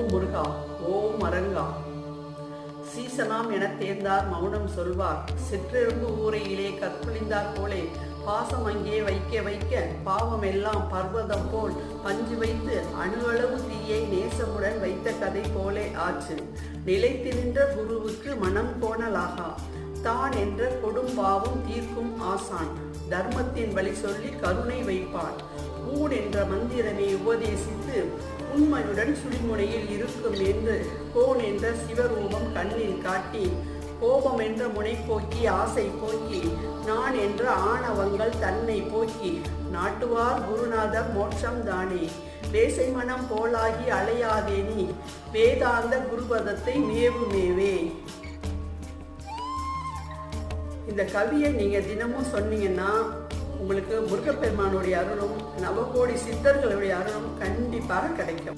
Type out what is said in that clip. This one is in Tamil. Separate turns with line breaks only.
ஓம் முருகா, ஓம் அரங்கா. சீசனாம் என தேர்ந்தார் மௌனம் சொல்வார். சிற்றெரும்பு ஊரையிலே கற்பழிந்தார் போலே பாசம் அங்கே வைக்க வைக்க பாவம் எல்லாம் பர்வதம் போல் பஞ்சு வைத்து அணுவளவு தீயை நேசமுடன் வைத்த கதை போலே ஆச்சு. நிலைத்து நின்ற குருவுக்கு மனம் கோணலாகா. தான் என்ற கொடும்பாவும் தீர்க்கும் ஆசான். தர்மத்தின் வழி சொல்லி கருணை வைப்பான். ஊன் என்ற மந்திரனை உபதேசித்து உண்மையுடன் சுடிமுனையில் இருக்கும் என்று கோன் என்ற சிவரூபம் கண்ணில் காட்டி கோபம் என்ற முனை போக்கி ஆசை போக்கி நான் என்ற ஆணவங்கள் தன்னை போக்கி நாட்டுவார் குருநாதர் மோட்சம் தானே. லேசை மனம் போலாகி அலையாதே நீ வேதாந்த குருபதத்தை மேவுமேவே. இந்த கவியை நீங்க தினமும் சொன்னீங்கன்னா உங்களுக்கு முருகப்பெருமானுடைய அருளும் நவகோடி சித்தர்களுடைய அருளும் கண்டிப்பாக கிடைக்கும்.